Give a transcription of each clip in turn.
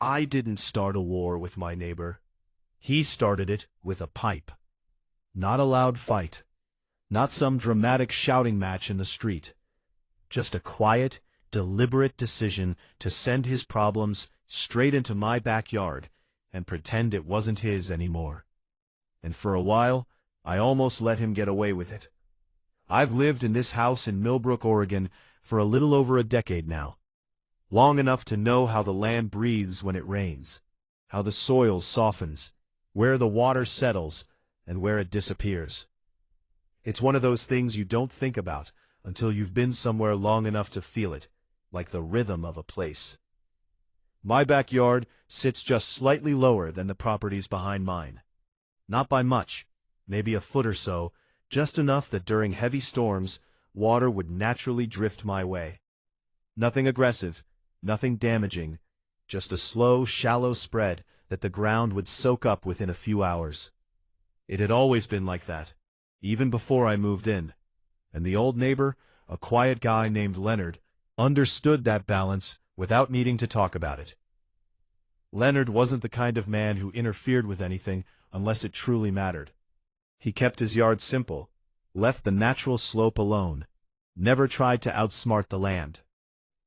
I didn't start a war with my neighbor. He started it with a pipe. Not a loud fight. Not some dramatic shouting match in the street. Just a quiet, deliberate decision to send his problems straight into my backyard and pretend it wasn't his anymore. And for a while, I almost let him get away with it. I've lived in this house in Millbrook, Oregon, for a little over a decade now. Long enough to know how the land breathes when it rains, how the soil softens, where the water settles, and where it disappears. It's one of those things you don't think about until you've been somewhere long enough to feel it, like the rhythm of a place. My backyard sits just slightly lower than the properties behind mine. Not by much, maybe a foot or so, just enough that during heavy storms, water would naturally drift my way. Nothing aggressive, nothing damaging, just a slow, shallow spread that the ground would soak up within a few hours. It had always been like that, even before I moved in, and the old neighbor, a quiet guy named Leonard, understood that balance without needing to talk about it. Leonard wasn't the kind of man who interfered with anything unless it truly mattered. He kept his yard simple, left the natural slope alone, never tried to outsmart the land.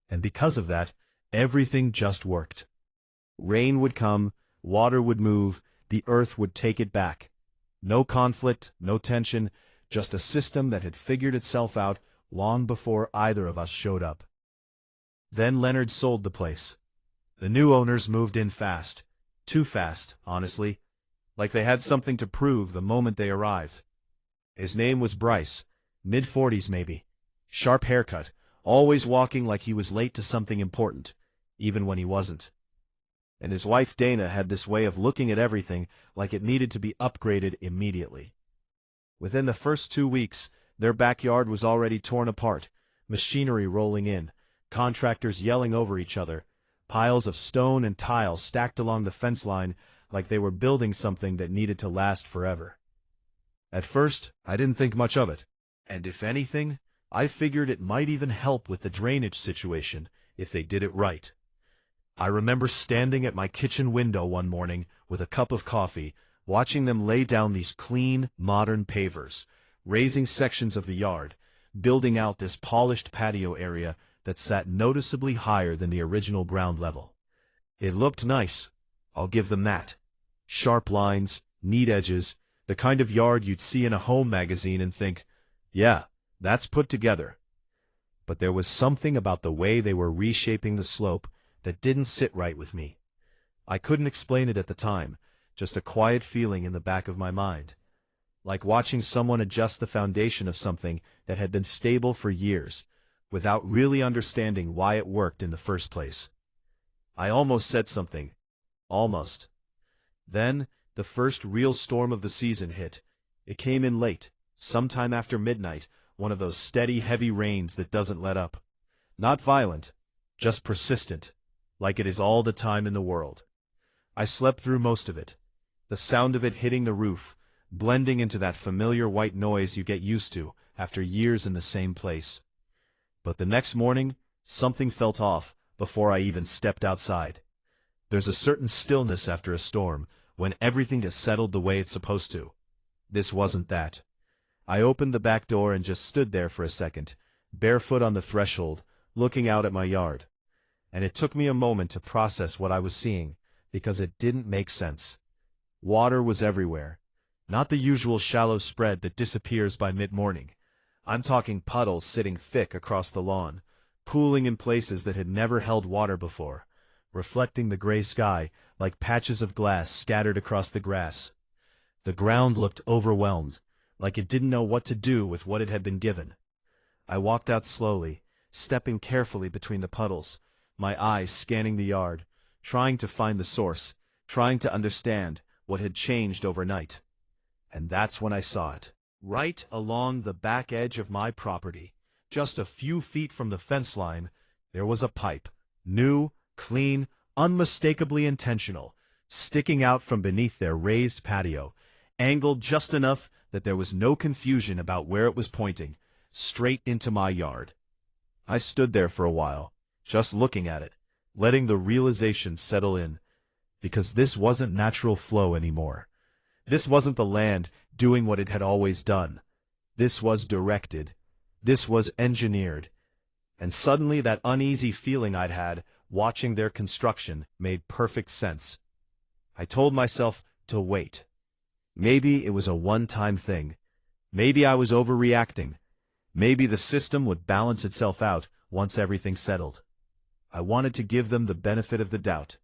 And because of that, everything just worked. Rain would come, water would move, the earth would take it back. No conflict, no tension, just a system that had figured itself out long before either of us showed up. Then Leonard sold the place. The new owners moved in fast. Too fast, honestly. Like they had something to prove the moment they arrived. His name was Bryce, mid-40s maybe. Sharp haircut, always walking like he was late to something important, even when he wasn't. And his wife Dana had this way of looking at everything like it needed to be upgraded immediately. Within the first 2 weeks, their backyard was already torn apart, machinery rolling in, contractors yelling over each other, piles of stone and tile stacked along the fence line like they were building something that needed to last forever. At first, I didn't think much of it, and if anything, I figured it might even help with the drainage situation if they did it right. I remember standing at my kitchen window one morning with a cup of coffee, watching them lay down these clean, modern pavers, raising sections of the yard, building out this polished patio area that sat noticeably higher than the original ground level. It looked nice, I'll give them that. Sharp lines, neat edges, the kind of yard you'd see in a home magazine and think, yeah, that's put together. But there was something about the way they were reshaping the slope that didn't sit right with me. I couldn't explain it at the time, just a quiet feeling in the back of my mind. Like watching someone adjust the foundation of something that had been stable for years, without really understanding why it worked in the first place. I almost said something. Almost. Then, the first real storm of the season hit. It came in late, sometime after midnight, one of those steady, heavy rains that doesn't let up. Not violent, just persistent, like it is all the time in the world. I slept through most of it. The sound of it hitting the roof, blending into that familiar white noise you get used to after years in the same place. But the next morning, something felt off before I even stepped outside. There's a certain stillness after a storm, when everything has settled the way it's supposed to. This wasn't that. I opened the back door and just stood there for a second, barefoot on the threshold, looking out at my yard. And it took me a moment to process what I was seeing, because it didn't make sense. Water was everywhere. Not the usual shallow spread that disappears by mid-morning. I'm talking puddles sitting thick across the lawn, pooling in places that had never held water before, reflecting the gray sky like patches of glass scattered across the grass. The ground looked overwhelmed, like it didn't know what to do with what it had been given. I walked out slowly, stepping carefully between the puddles, my eyes scanning the yard, trying to find the source, trying to understand what had changed overnight. And that's when I saw it. Right along the back edge of my property, just a few feet from the fence line, there was a pipe, new, clean, unmistakably intentional, sticking out from beneath their raised patio, angled just enough that there was no confusion about where it was pointing, straight into my yard. I stood there for a while, just looking at it, letting the realization settle in, because this wasn't natural flow anymore. This wasn't the land doing what it had always done. This was directed. This was engineered. And suddenly that uneasy feeling I'd had watching their construction made perfect sense. I told myself to wait. Maybe it was a one-time thing. Maybe I was overreacting. Maybe the system would balance itself out once everything settled. I wanted to give them the benefit of the doubt.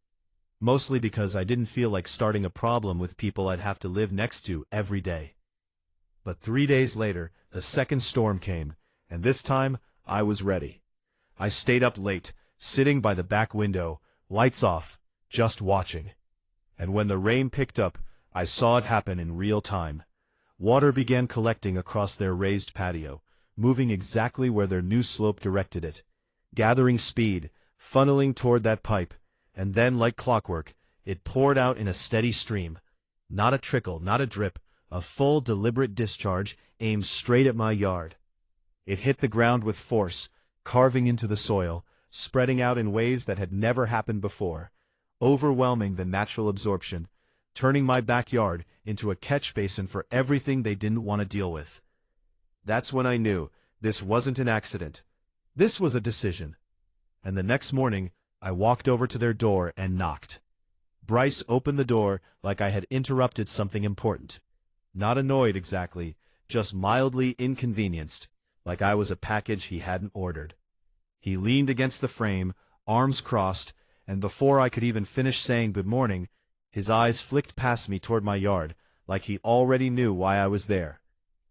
Mostly because I didn't feel like starting a problem with people I'd have to live next to every day. But 3 days later, the second storm came, and this time I was ready. I stayed up late, sitting by the back window, lights off, just watching. And when the rain picked up, I saw it happen in real time. Water began collecting across their raised patio, moving exactly where their new slope directed it, gathering speed, funneling toward that pipe, and then, like clockwork, it poured out in a steady stream. Not a trickle, not a drip, a full, deliberate discharge aimed straight at my yard. It hit the ground with force, carving into the soil, spreading out in ways that had never happened before, overwhelming the natural absorption, turning my backyard into a catch basin for everything they didn't want to deal with. That's when I knew this wasn't an accident. This was a decision. And the next morning, I walked over to their door and knocked. Bryce opened the door like I had interrupted something important. Not annoyed exactly, just mildly inconvenienced, like I was a package he hadn't ordered. He leaned against the frame, arms crossed, and before I could even finish saying good morning, his eyes flicked past me toward my yard, like he already knew why I was there,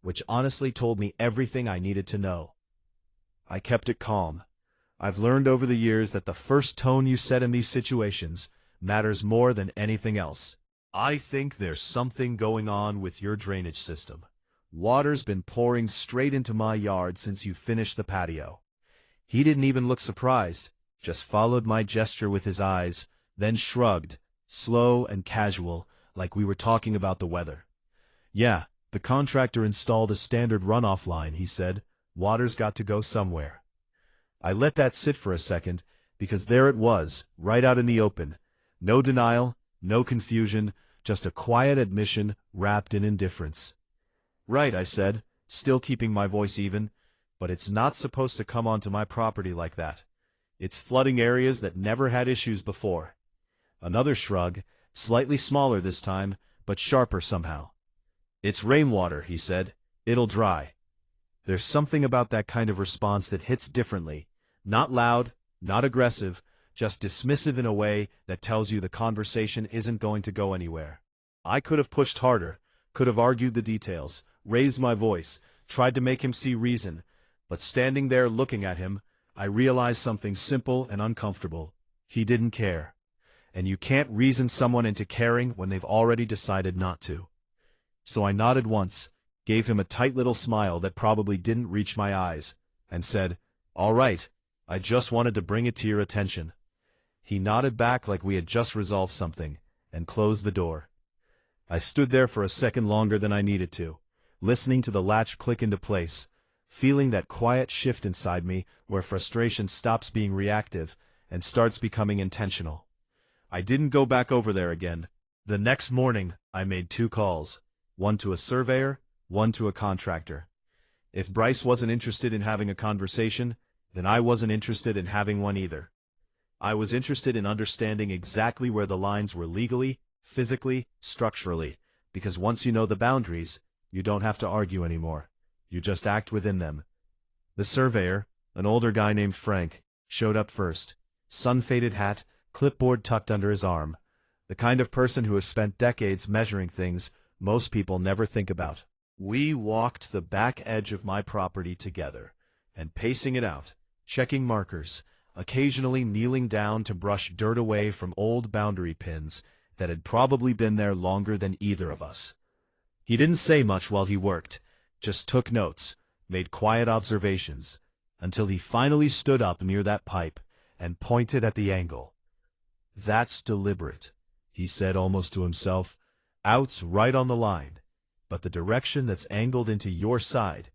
which honestly told me everything I needed to know. I kept it calm. I've learned over the years that the first tone you set in these situations matters more than anything else. I think there's something going on with your drainage system. Water's been pouring straight into my yard since you finished the patio. He didn't even look surprised, just followed my gesture with his eyes, then shrugged, slow and casual, like we were talking about the weather. Yeah, the contractor installed a standard runoff line, he said. Water's got to go somewhere. I let that sit for a second, because there it was, right out in the open. No denial, no confusion, just a quiet admission wrapped in indifference. Right, I said, still keeping my voice even, but it's not supposed to come onto my property like that. It's flooding areas that never had issues before. Another shrug, slightly smaller this time, but sharper somehow. It's rainwater, he said. It'll dry. There's something about that kind of response that hits differently. Not loud, not aggressive, just dismissive in a way that tells you the conversation isn't going to go anywhere. I could have pushed harder, could have argued the details, raised my voice, tried to make him see reason, but standing there looking at him, I realized something simple and uncomfortable. He didn't care. And you can't reason someone into caring when they've already decided not to. So I nodded once, gave him a tight little smile that probably didn't reach my eyes, and said, "All right, I just wanted to bring it to your attention." He nodded back like we had just resolved something, and closed the door. I stood there for a second longer than I needed to, listening to the latch click into place, feeling that quiet shift inside me where frustration stops being reactive and starts becoming intentional. I didn't go back over there again. The next morning, I made 2 calls, one to a surveyor, one to a contractor. If Bryce wasn't interested in having a conversation, then I wasn't interested in having one either. I was interested in understanding exactly where the lines were legally, physically, structurally, because once you know the boundaries, you don't have to argue anymore. You just act within them. The surveyor, an older guy named Frank, showed up first. Sun-faded hat, clipboard tucked under his arm. The kind of person who has spent decades measuring things most people never think about. We walked the back edge of my property together, and pacing it out, checking markers, occasionally kneeling down to brush dirt away from old boundary pins that had probably been there longer than either of us. He didn't say much while he worked, just took notes, made quiet observations, until he finally stood up near that pipe and pointed at the angle. "That's deliberate," he said almost to himself. "Out's right on the line, but the direction that's angled into your side."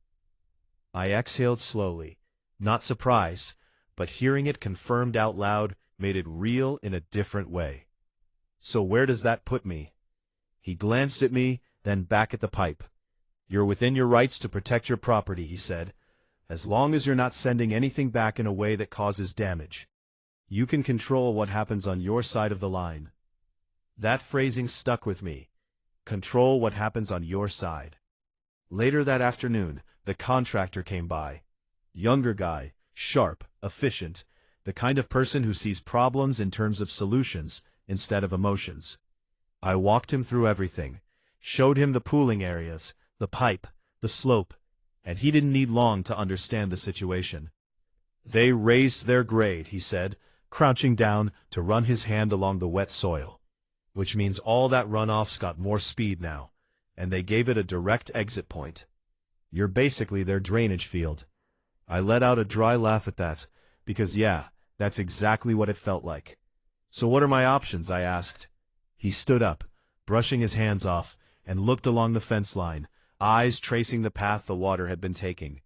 I exhaled slowly, not surprised, but hearing it confirmed out loud made it real in a different way. So where does that put me? He glanced at me, then back at the pipe. You're within your rights to protect your property, he said, as long as you're not sending anything back in a way that causes damage. You can control what happens on your side of the line. That phrasing stuck with me. Control what happens on your side. Later that afternoon, the contractor came by. Younger guy, sharp, efficient, the kind of person who sees problems in terms of solutions instead of emotions. I walked him through everything, showed him the pooling areas, the pipe, the slope, and he didn't need long to understand the situation. They raised their grade, he said, crouching down to run his hand along the wet soil. Which means all that runoff's got more speed now, and they gave it a direct exit point. You're basically their drainage field. I let out a dry laugh at that, because yeah, that's exactly what it felt like. So what are my options, I asked. He stood up, brushing his hands off, and looked along the fence line, eyes tracing the path the water had been taking.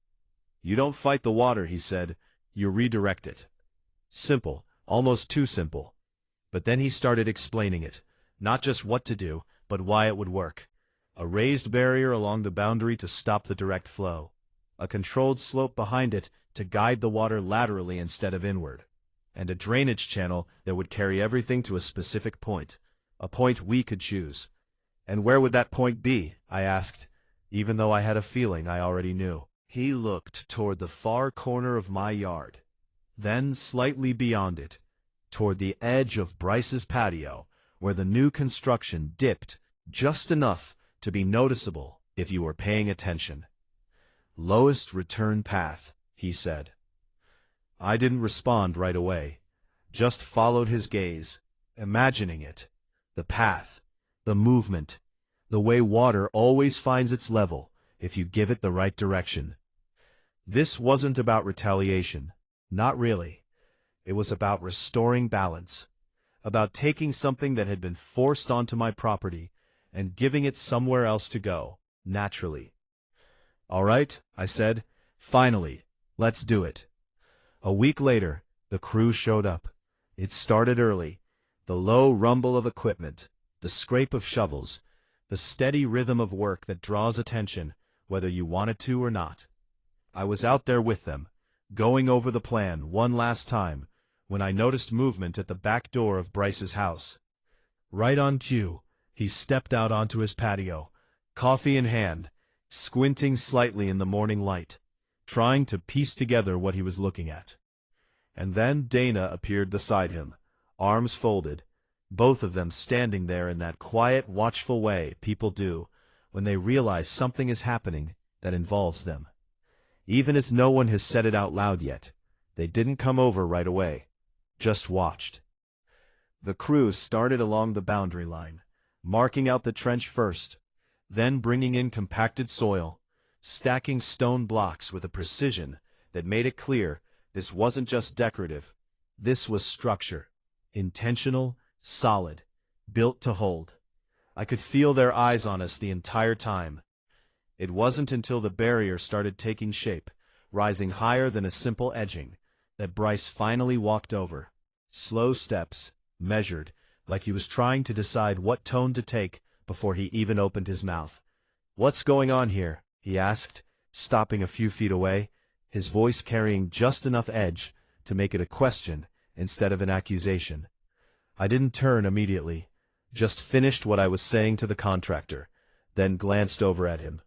You don't fight the water, he said, you redirect it. Simple, almost too simple. But then he started explaining it, not just what to do, but why it would work. A raised barrier along the boundary to stop the direct flow. A controlled slope behind it to guide the water laterally instead of inward. And a drainage channel that would carry everything to a specific point, a point we could choose. And where would that point be, I asked, even though I had a feeling I already knew. He looked toward the far corner of my yard, then slightly beyond it, toward the edge of Bryce's patio, where the new construction dipped just enough to be noticeable if you were paying attention. Lowest return path, he said. I didn't respond right away, just followed his gaze, imagining it, the path, the movement, the way water always finds its level if you give it the right direction. This wasn't about retaliation, not really. It was about restoring balance, about taking something that had been forced onto my property and giving it somewhere else to go, naturally. All right, I said, finally, let's do it. A week later, the crew showed up. It started early, the low rumble of equipment, the scrape of shovels, the steady rhythm of work that draws attention, whether you want it to or not. I was out there with them, going over the plan one last time, when I noticed movement at the back door of Bryce's house. Right on cue, he stepped out onto his patio, coffee in hand, squinting slightly in the morning light, trying to piece together what he was looking at. And then Dana appeared beside him, arms folded, both of them standing there in that quiet, watchful way people do when they realize something is happening that involves them. Even as no one has said it out loud yet, they didn't come over right away, just watched. The crew started along the boundary line, marking out the trench first, then bringing in compacted soil, stacking stone blocks with a precision that made it clear this wasn't just decorative, this was structure, intentional, solid, built to hold. I could feel their eyes on us the entire time. It wasn't until the barrier started taking shape, rising higher than a simple edging, that Bryce finally walked over. Slow steps, measured, like he was trying to decide what tone to take before he even opened his mouth. "What's going on here?" he asked, stopping a few feet away, his voice carrying just enough edge to make it a question instead of an accusation. I didn't turn immediately, just finished what I was saying to the contractor, then glanced over at him.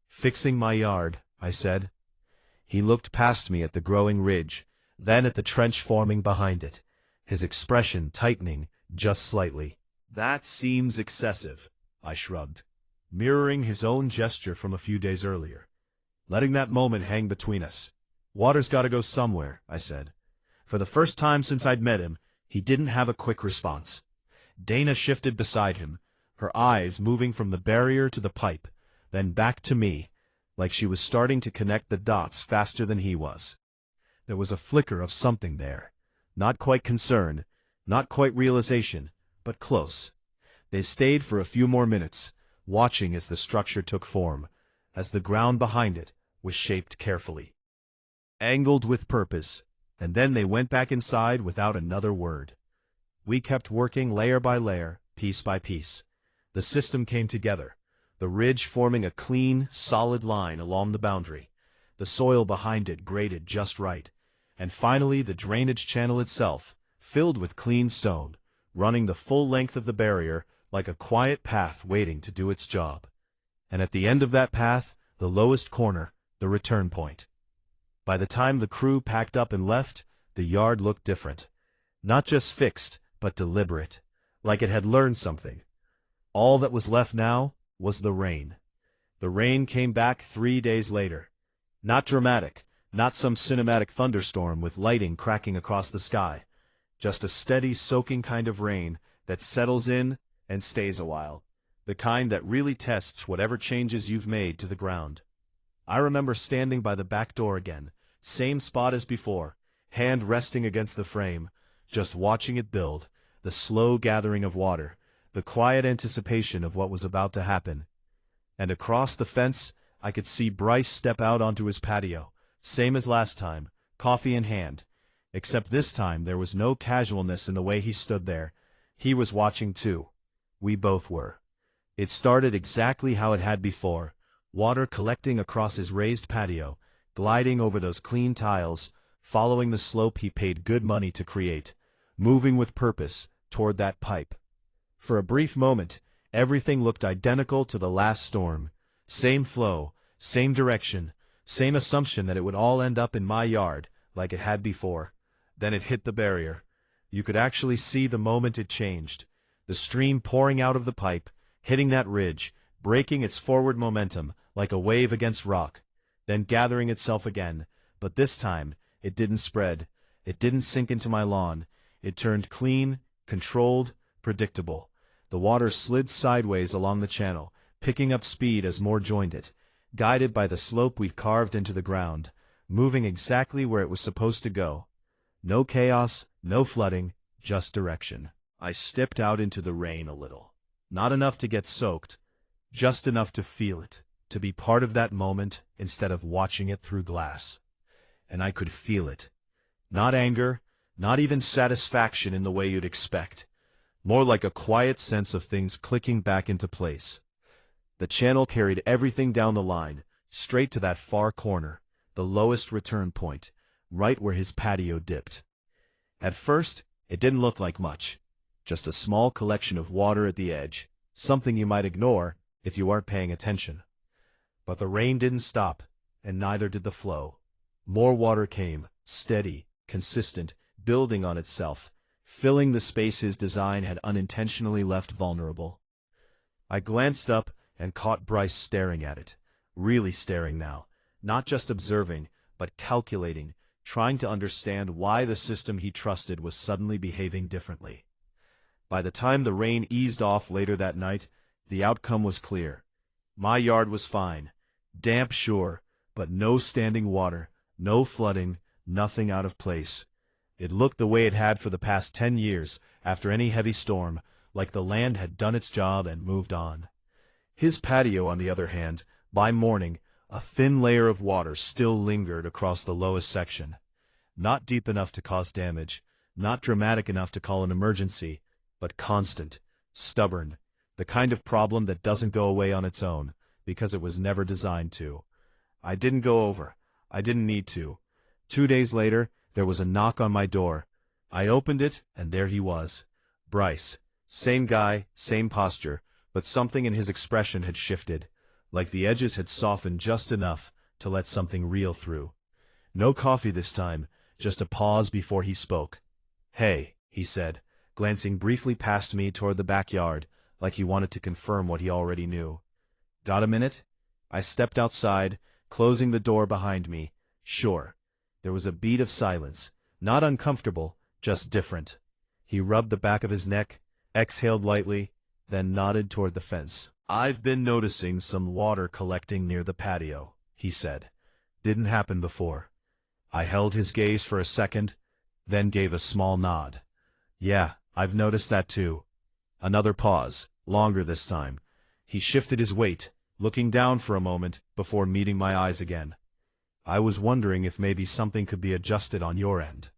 "Fixing my yard," I said. He looked past me at the growing ridge, then at the trench forming behind it, his expression tightening just slightly. "That seems excessive," I shrugged, mirroring his own gesture from a few days earlier, letting that moment hang between us. "Water's got to go somewhere," I said. For the first time since I'd met him, he didn't have a quick response. Dana shifted beside him, her eyes moving from the barrier to the pipe, then back to me, like she was starting to connect the dots faster than he was. There was a flicker of something there, not quite concern, not quite realization, but close. They stayed for a few more minutes, watching as the structure took form, as the ground behind it was shaped carefully. Angled with purpose, and then they went back inside without another word. We kept working layer by layer, piece by piece. The system came together, the ridge forming a clean, solid line along the boundary, the soil behind it graded just right, and finally the drainage channel itself, filled with clean stone, running the full length of the barrier like a quiet path waiting to do its job. And at the end of that path, the lowest corner, the return point. By the time the crew packed up and left, the yard looked different. Not just fixed, but deliberate, like it had learned something. All that was left now was the rain. The rain came back 3 days later. Not dramatic, not some cinematic thunderstorm with lightning cracking across the sky. Just a steady, soaking kind of rain that settles in and stays a while. The kind that really tests whatever changes you've made to the ground. I remember standing by the back door again, same spot as before, hand resting against the frame, just watching it build, the slow gathering of water, the quiet anticipation of what was about to happen. And across the fence, I could see Bryce step out onto his patio, same as last time, coffee in hand. Except this time there was no casualness in the way he stood there. He was watching too. We both were. It started exactly how it had before, water collecting across his raised patio, gliding over those clean tiles, following the slope he paid good money to create, moving with purpose toward that pipe. For a brief moment, everything looked identical to the last storm. Same flow, same direction, same assumption that it would all end up in my yard, like it had before. Then it hit the barrier. You could actually see the moment it changed. The stream pouring out of the pipe, hitting that ridge, breaking its forward momentum like a wave against rock, then gathering itself again. But this time, it didn't spread. It didn't sink into my lawn. It turned clean, controlled, predictable. The water slid sideways along the channel, picking up speed as more joined it, guided by the slope we'd carved into the ground, moving exactly where it was supposed to go. No chaos, no flooding, just direction. I stepped out into the rain a little. Not enough to get soaked, just enough to feel it, to be part of that moment instead of watching it through glass. And I could feel it. Not anger, not even satisfaction in the way you'd expect. More like a quiet sense of things clicking back into place. The channel carried everything down the line, straight to that far corner, the lowest return point, right where his patio dipped. At first, it didn't look like much. Just a small collection of water at the edge, something you might ignore if you aren't paying attention. But the rain didn't stop, and neither did the flow. More water came, steady, consistent, building on itself, filling the space his design had unintentionally left vulnerable. I glanced up and caught Bryce staring at it, really staring now, not just observing, but calculating, trying to understand why the system he trusted was suddenly behaving differently. By the time the rain eased off later that night, the outcome was clear. My yard was fine, damp sure, but no standing water, no flooding, nothing out of place. It looked the way it had for the past 10 years, after any heavy storm, like the land had done its job and moved on. His patio, on the other hand, by morning, a thin layer of water still lingered across the lowest section. Not deep enough to cause damage, not dramatic enough to call an emergency, but constant, stubborn, the kind of problem that doesn't go away on its own, because it was never designed to. I didn't go over. I didn't need to. 2 days later, there was a knock on my door. I opened it, and there he was. Bryce. Same guy, same posture, but something in his expression had shifted, like the edges had softened just enough to let something real through. No coffee this time, just a pause before he spoke. "Hey," he said, glancing briefly past me toward the backyard, like he wanted to confirm what he already knew. "Got a minute?" I stepped outside, closing the door behind me. Sure. There was a beat of silence, not uncomfortable, just different. He rubbed the back of his neck, exhaled lightly, then nodded toward the fence. "I've been noticing some water collecting near the patio," he said. "Didn't happen before." I held his gaze for a second, then gave a small nod. "Yeah, I've noticed that too." Another pause, longer this time. He shifted his weight, looking down for a moment before meeting my eyes again. I was wondering if maybe something could be adjusted on your end.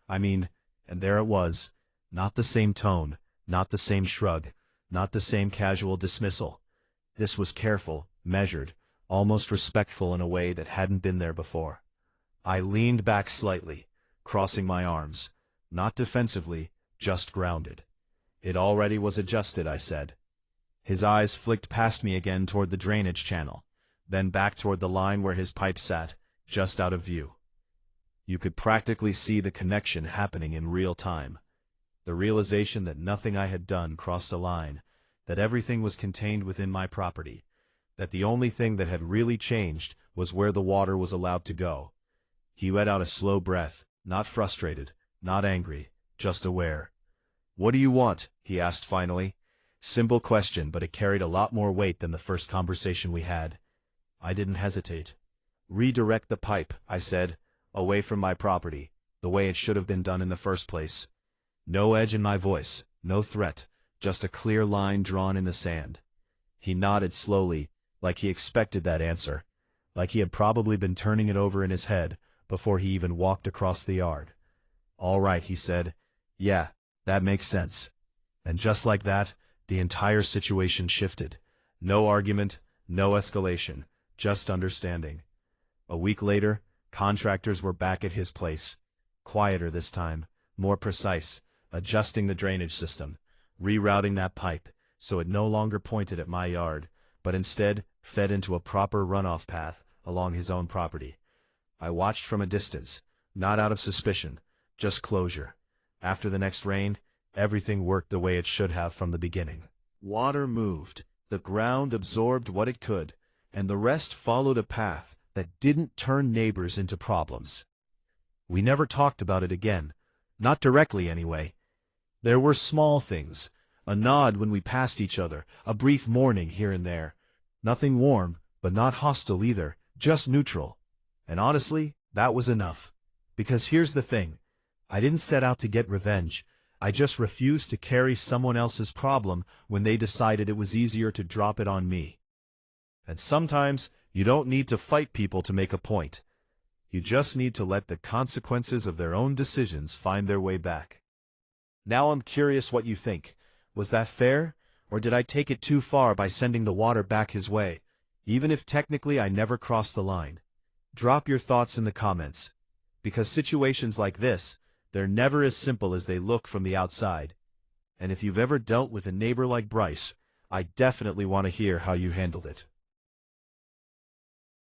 I mean, and there it was. Not the same tone, not the same shrug, not the same casual dismissal. This was careful, measured, almost respectful in a way that hadn't been there before. I leaned back slightly, crossing my arms, not defensively, just grounded. It already was adjusted, I said. His eyes flicked past me again toward the drainage channel, then back toward the line where his pipe sat, just out of view. You could practically see the connection happening in real time. The realization that nothing I had done crossed a line, that everything was contained within my property, that the only thing that had really changed was where the water was allowed to go. He let out a slow breath, not frustrated, not angry, just aware. "What do you want?" he asked finally. Simple question, but it carried a lot more weight than the first conversation we had. I didn't hesitate. "Redirect the pipe," I said, "away from my property, the way it should have been done in the first place." No edge in my voice, no threat, just a clear line drawn in the sand. He nodded slowly, like he expected that answer, like he had probably been turning it over in his head before he even walked across the yard. "All right," he said. "Yeah, that makes sense." And just like that, the entire situation shifted. No argument, no escalation, just understanding. A week later, contractors were back at his place. Quieter this time, more precise, adjusting the drainage system, rerouting that pipe, so it no longer pointed at my yard, but instead fed into a proper runoff path along his own property. I watched from a distance, not out of suspicion, just closure. After the next rain, everything worked the way it should have from the beginning. Water moved, the ground absorbed what it could, and the rest followed a path that didn't turn neighbors into problems. We never talked about it again, not directly anyway. There were small things, a nod when we passed each other, a brief morning here and there. Nothing warm, but not hostile either, just neutral. And honestly, that was enough. Because here's the thing. I didn't set out to get revenge. I just refused to carry someone else's problem when they decided it was easier to drop it on me. And sometimes, you don't need to fight people to make a point. You just need to let the consequences of their own decisions find their way back. Now I'm curious what you think. Was that fair? Or did I take it too far by sending the water back his way, even if technically I never crossed the line? Drop your thoughts in the comments. Because situations like this, they're never as simple as they look from the outside. And if you've ever dealt with a neighbor like Bryce, I definitely want to hear how you handled it.